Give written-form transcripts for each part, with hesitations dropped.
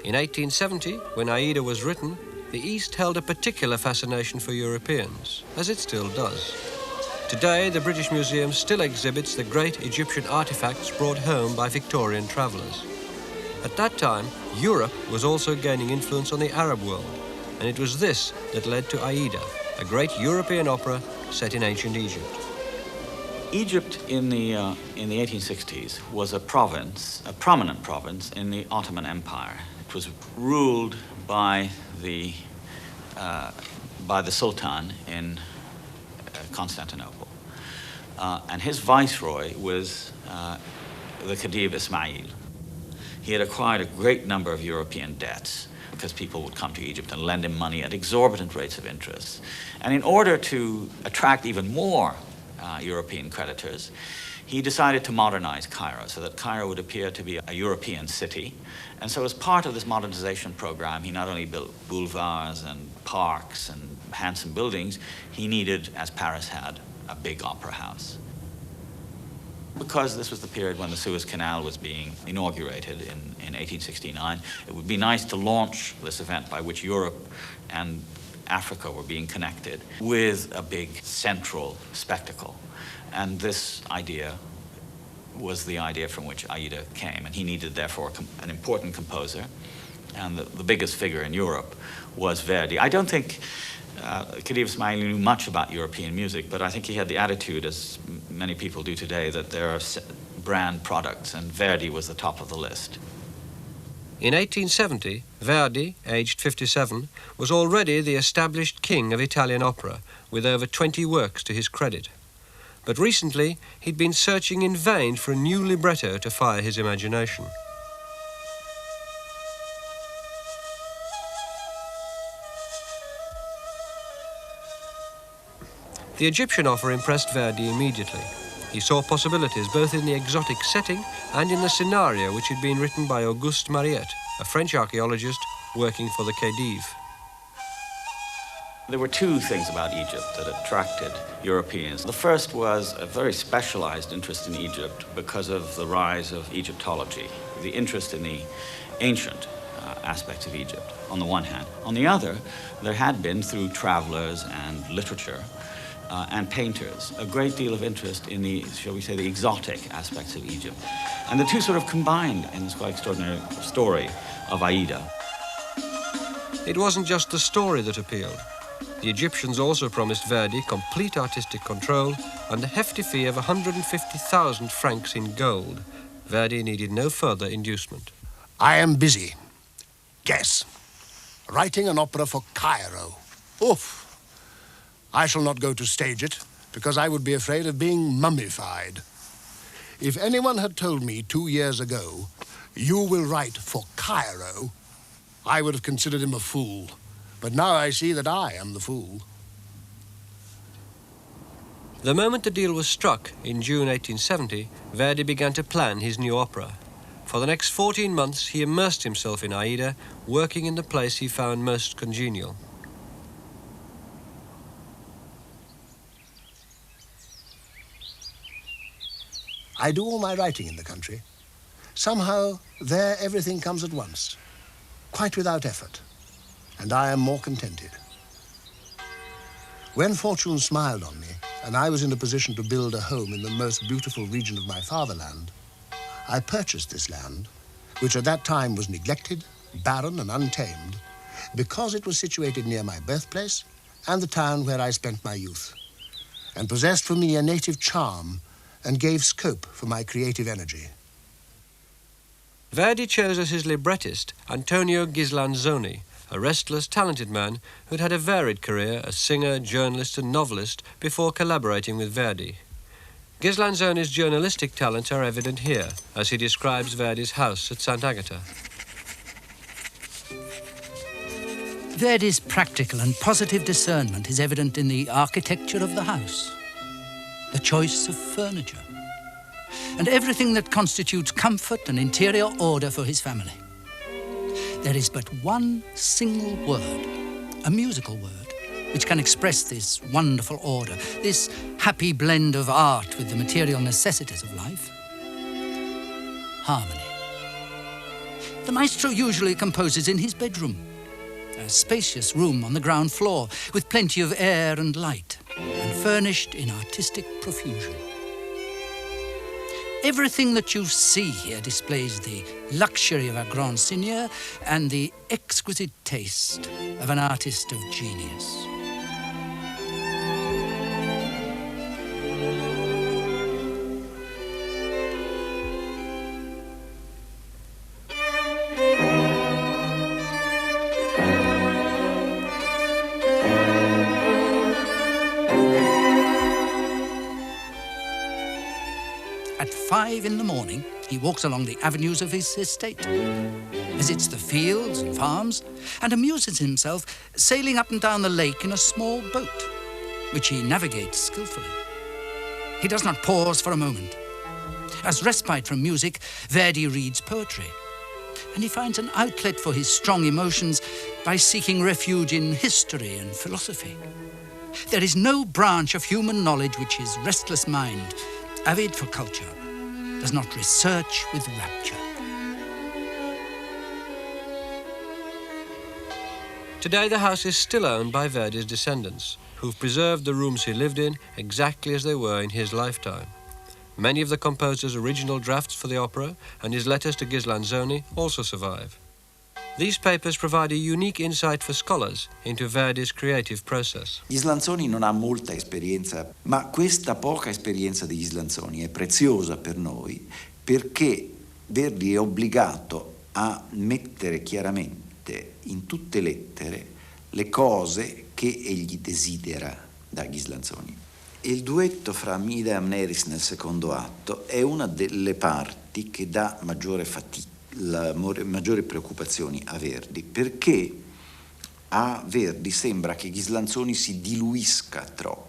In 1870, when Aida was written, the East held a particular fascination for Europeans, as it still does. Today, the British Museum still exhibits the great Egyptian artifacts brought home by Victorian travellers. At that time, Europe was also gaining influence on the Arab world, and it was this that led to Aida, a great European opera set in ancient Egypt. Egypt in the 1860s was a province, a prominent province in the Ottoman Empire. It was ruled by the Sultan in Constantinople, and his viceroy was the Khedive Ismail. He had acquired a great number of European debts because people would come to Egypt and lend him money at exorbitant rates of interest. And in order to attract even more European creditors, he decided to modernize Cairo so that Cairo would appear to be a European city. And so as part of this modernization program, he not only built boulevards and parks and handsome buildings, he needed, as Paris had, a big opera house. Because this was the period when the Suez Canal was being inaugurated in 1869, it would be nice to launch this event by which Europe and Africa were being connected with a big central spectacle. And this idea was the idea from which Aida came, and he needed, therefore, an important composer, and the biggest figure in Europe was Verdi. I don't think Khedive Ismail knew much about European music, but I think he had the attitude, as many people do today, that there are brand products, and Verdi was the top of the list. In 1870, Verdi, aged 57, was already the established king of Italian opera, with over 20 works to his credit. But recently, he'd been searching in vain for a new libretto to fire his imagination. The Egyptian opera impressed Verdi immediately. He saw possibilities both in the exotic setting and in the scenario which had been written by Auguste Mariette, a French archaeologist working for the Khedive. There were two things about Egypt that attracted Europeans. The first was a very specialized interest in Egypt because of the rise of Egyptology, the interest in the ancient aspects of Egypt, on the one hand. On the other, there had been, through travelers and literature and painters, a great deal of interest in the, shall we say, the exotic aspects of Egypt. And the two sort of combined in this quite extraordinary story of Aida. It wasn't just the story that appealed. The Egyptians also promised Verdi complete artistic control and a hefty fee of 150,000 francs in gold. Verdi needed no further inducement. I am busy. Guess. Writing an opera for Cairo. Oof. I shall not go to stage it, because I would be afraid of being mummified. If anyone had told me 2 years ago, you will write for Cairo, I would have considered him a fool. But now I see that I am the fool. The moment the deal was struck in June 1870, Verdi began to plan his new opera. For the next 14 months, he immersed himself in Aida, working in the place he found most congenial. I do all my writing in the country. Somehow, there everything comes at once, quite without effort, and I am more contented. When fortune smiled on me, and I was in a position to build a home in the most beautiful region of my fatherland, I purchased this land, which at that time was neglected, barren and untamed, because it was situated near my birthplace and the town where I spent my youth, and possessed for me a native charm and gave scope for my creative energy. Verdi chose as his librettist Antonio Ghislanzoni, a restless, talented man who'd had a varied career as singer, journalist and novelist before collaborating with Verdi. Ghislanzoni's journalistic talents are evident here, as he describes Verdi's house at Sant'Agata. Verdi's practical and positive discernment is evident in the architecture of the house, the choice of furniture, and everything that constitutes comfort and interior order for his family. There is but one single word, a musical word, which can express this wonderful order, this happy blend of art with the material necessities of life. Harmony. The maestro usually composes in his bedroom, a spacious room on the ground floor with plenty of air and light, and furnished in artistic profusion. Everything that you see here displays the luxury of a grand seigneur and the exquisite taste of an artist of genius. At 5 in the morning, he walks along the avenues of his estate, visits the fields and farms, and amuses himself sailing up and down the lake in a small boat, which he navigates skillfully. He does not pause for a moment. As respite from music, Verdi reads poetry, and he finds an outlet for his strong emotions by seeking refuge in history and philosophy. There is no branch of human knowledge which his restless mind, avid for culture, does not research with rapture. Today the house is still owned by Verdi's descendants, who've preserved the rooms he lived in exactly as they were in his lifetime. Many of the composer's original drafts for the opera and his letters to Ghislanzoni also survive. These papers provide a unique insight for scholars into Verdi's creative process. Ghislanzoni non ha molta esperienza, ma questa poca esperienza di Ghislanzoni è preziosa per noi perché Verdi è obbligato a mettere chiaramente in tutte lettere le cose che egli desidera da Ghislanzoni. Il duetto fra Aida e Amneris nel secondo atto è una delle parti che dà maggiore fatica, maggiori preoccupazioni a Verdi, perché a Verdi sembra che Ghislanzoni si diluisca troppo.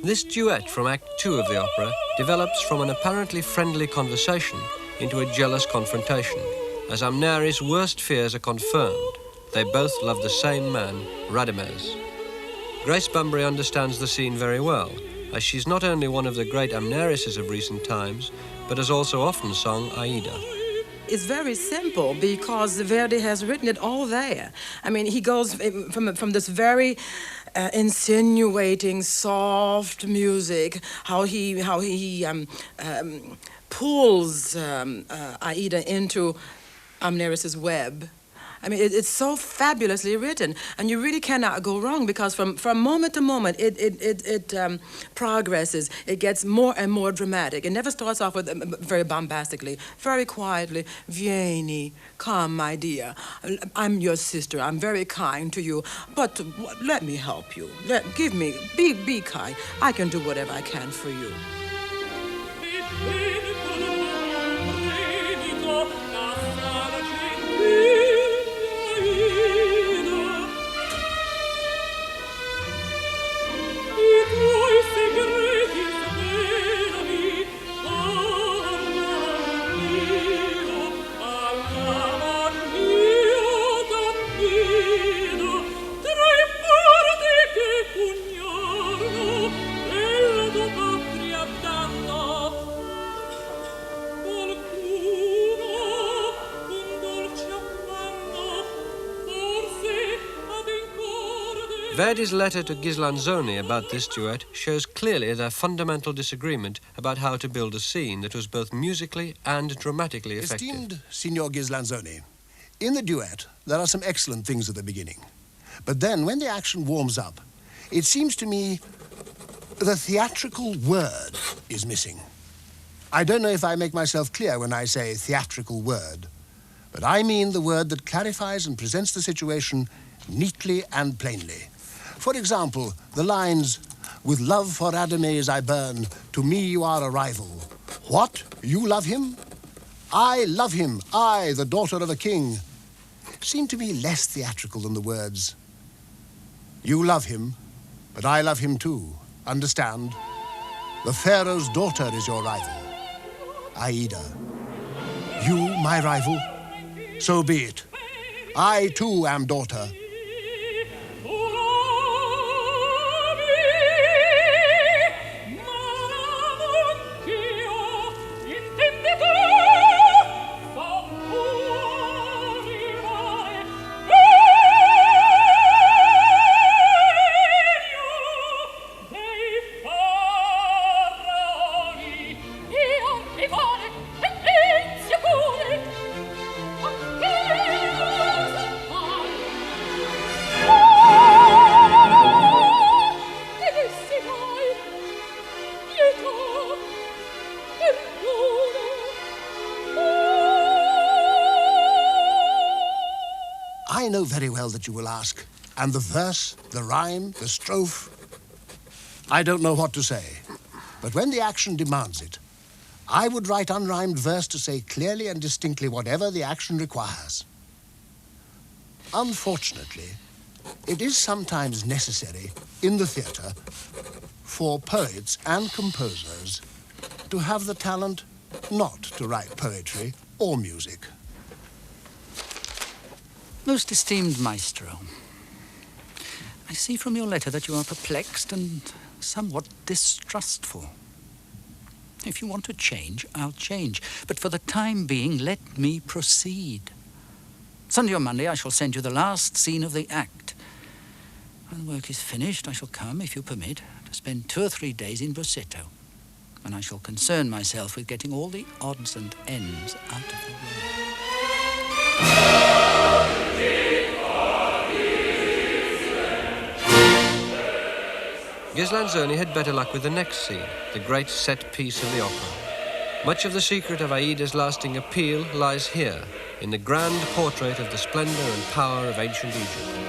This duet from Act 2 of the opera develops from an apparently friendly conversation into a jealous confrontation, as Amneris' worst fears are confirmed. They both love the same man, Radames. Grace Bumbry understands the scene very well, as she's not only one of the great Amnerises of recent times, but has also often sung Aida. It's very simple because Verdi has written it all there. I mean, he goes from this very insinuating, soft music, how he pulls Aida into Amneris' web. I mean, it's so fabulously written, and you really cannot go wrong because from moment to moment, it progresses. It gets more and more dramatic. It never starts off with very bombastically, very quietly. Vieni, come, my dear. I'm your sister. I'm very kind to you, but let me help you. Be kind. I can do whatever I can for you. Verdi's letter to Ghislanzoni about this duet shows clearly their fundamental disagreement about how to build a scene that was both musically and dramatically effective. Esteemed Signor Ghislanzoni, in the duet, there are some excellent things at the beginning. But then, when the action warms up, it seems to me the theatrical word is missing. I don't know if I make myself clear when I say theatrical word, but I mean the word that clarifies and presents the situation neatly and plainly. For example, the lines, "With love for Radames I burn, to me you are a rival." What? You love him? I love him, I, the daughter of a king. seem to me less theatrical than the words, "You love him, but I love him too. Understand? The Pharaoh's daughter is your rival, Aida. You, my rival? So be it. I too am daughter." I know very well that you will ask, and the verse, the rhyme, the strophe, I don't know what to say. But when the action demands it, I would write unrhymed verse to say clearly and distinctly whatever the action requires. Unfortunately, it is sometimes necessary in the theatre for poets and composers to have the talent not to write poetry or music. Most esteemed Maestro, I see from your letter that you are perplexed and somewhat distrustful. If you want to change, I'll change. But for the time being, let me proceed. Sunday or Monday, I shall send you the last scene of the act. When the work is finished, I shall come, if you permit, to spend 2 or 3 days in Busseto. And I shall concern myself with getting all the odds and ends out of the way. Ghislanzoni had better luck with the next scene, the great set piece of the opera. Much of the secret of Aida's lasting appeal lies here, in the grand portrait of the splendor and power of ancient Egypt.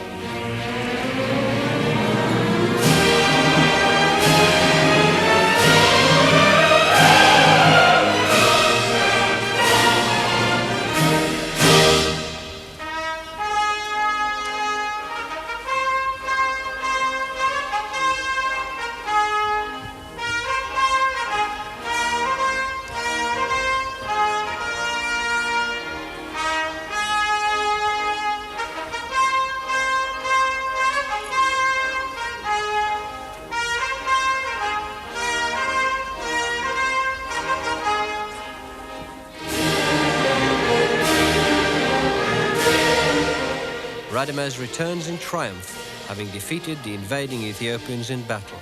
Radames returns in triumph, having defeated the invading Ethiopians in battle.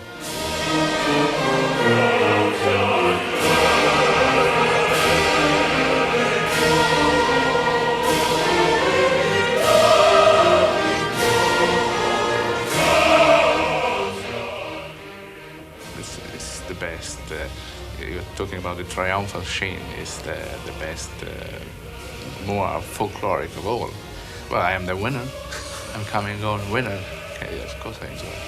This is the best. You're talking about the triumphal scene is the best, more folkloric of all. Well, I am the winner. I'm coming on winner. Okay, yes, of course I enjoy it.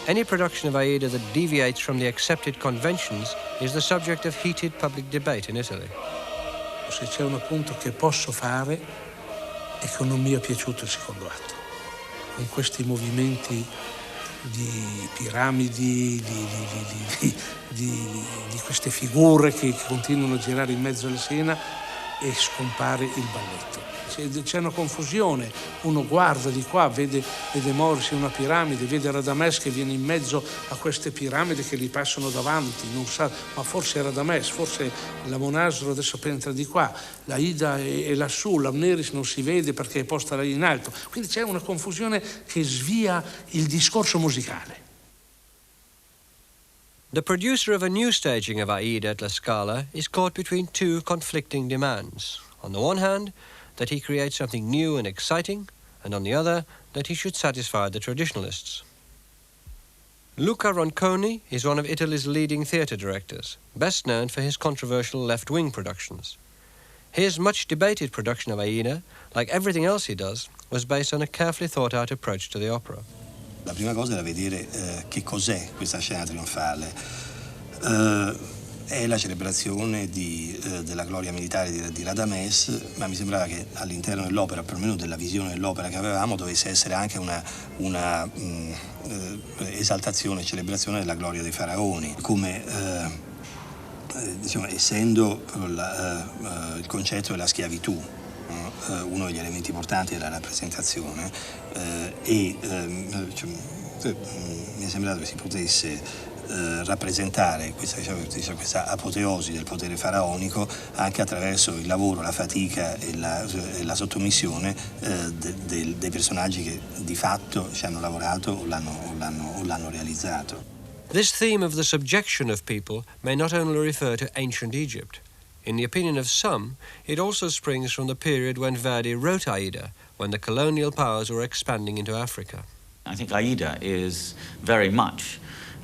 Any production of Aida that deviates from the accepted conventions is the subject of heated public debate in Italy. Se c'è un appunto che posso fare è che non mi è piaciuto il secondo atto. Con questi movimenti di piramidi, di queste figure che continuano a girare in mezzo alla scena e scompare il balletto. C'è una confusione, uno guarda di qua, vede muoversi una piramide, vede Radames che viene in mezzo a queste piramidi che gli passano davanti, non sa, ma forse è Radames, forse l'Amonasro adesso penetra di qua, la Ida è lassù, l'Amneris non si vede perché è posta lì in alto, quindi c'è una confusione che svia il discorso musicale. The producer of a new staging of Aida at La Scala is caught between 2 conflicting demands. On the one hand, that he creates something new and exciting, and on the other, that he should satisfy the traditionalists. Luca Ronconi is one of Italy's leading theatre directors, best known for his controversial left-wing productions. His much-debated production of Aida, like everything else he does, was based on a carefully thought-out approach to the opera. La prima cosa era vedere che cos'è questa scena trionfale. è la celebrazione della gloria militare di Radames, ma mi sembrava che all'interno dell'opera, perlomeno della visione dell'opera che avevamo, dovesse essere anche una esaltazione e celebrazione della gloria dei faraoni, come diciamo, essendo il concetto della schiavitù uno degli elementi portanti della rappresentazione, mi è sembrato che si potesse rappresentare questa apoteosi del potere faraonico anche attraverso il lavoro, la fatica e la sottomissione dei personaggi che di fatto ci hanno lavorato o l'hanno realizzato. This theme of the subjection of people may not only refer to ancient Egypt. In the opinion of some, it also springs from the period when Verdi wrote Aida, when the colonial powers were expanding into Africa. I think Aida is very much,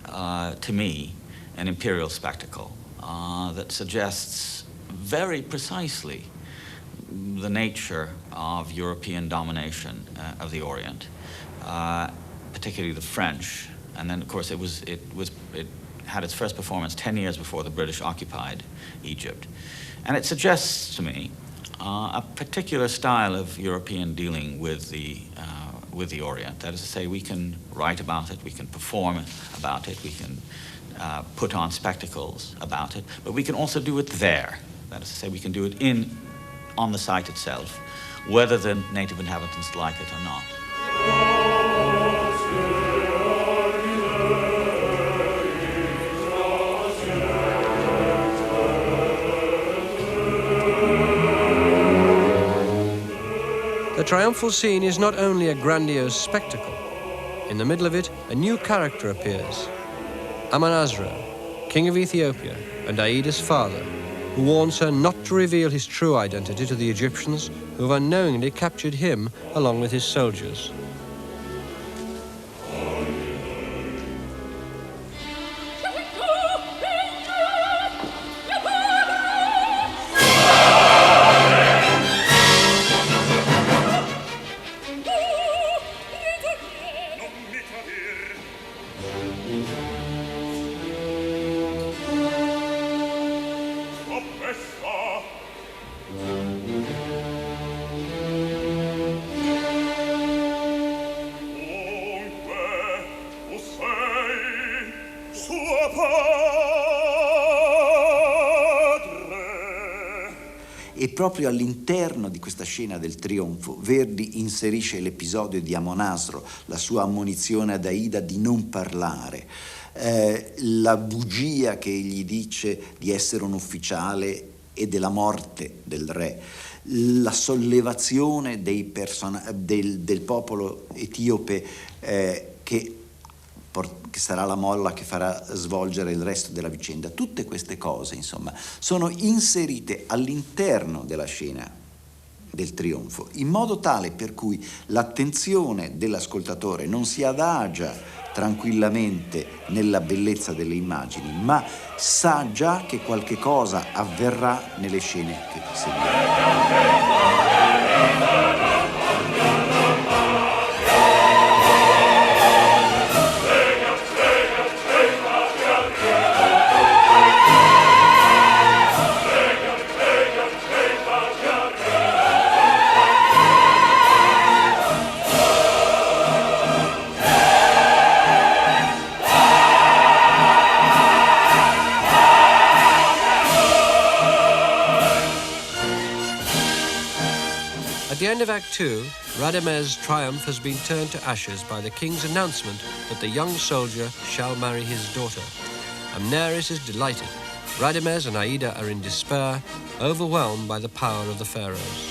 to me, an imperial spectacle that suggests very precisely the nature of European domination of the Orient, particularly the French. And then, of course, it had its first performance 10 years before the British occupied Egypt. And it suggests to me a particular style of European dealing with the Orient. That is to say, we can write about it, we can perform about it, we can put on spectacles about it, but we can also do it there. That is to say, we can do it on the site itself, whether the native inhabitants like it or not. The triumphal scene is not only a grandiose spectacle. In the middle of it, a new character appears. Amonasro, king of Ethiopia and Aida's father, who warns her not to reveal his true identity to the Egyptians who have unknowingly captured him along with his soldiers. E proprio all'interno di questa scena del trionfo Verdi inserisce l'episodio di Amonasro, la sua ammonizione ad Aida di non parlare, la bugia che gli dice di essere un ufficiale e della morte del re, la sollevazione del popolo etiope che sarà la molla che farà svolgere il resto della vicenda. Tutte queste cose, insomma, sono inserite all'interno della scena del trionfo, in modo tale per cui l'attenzione dell'ascoltatore non si adagia tranquillamente nella bellezza delle immagini, ma sa già che qualche cosa avverrà nelle scene che seguono. At the end of Act 2, Radames' triumph has been turned to ashes by the king's announcement that the young soldier shall marry his daughter. Amneris is delighted. Radames and Aida are in despair, overwhelmed by the power of the pharaohs.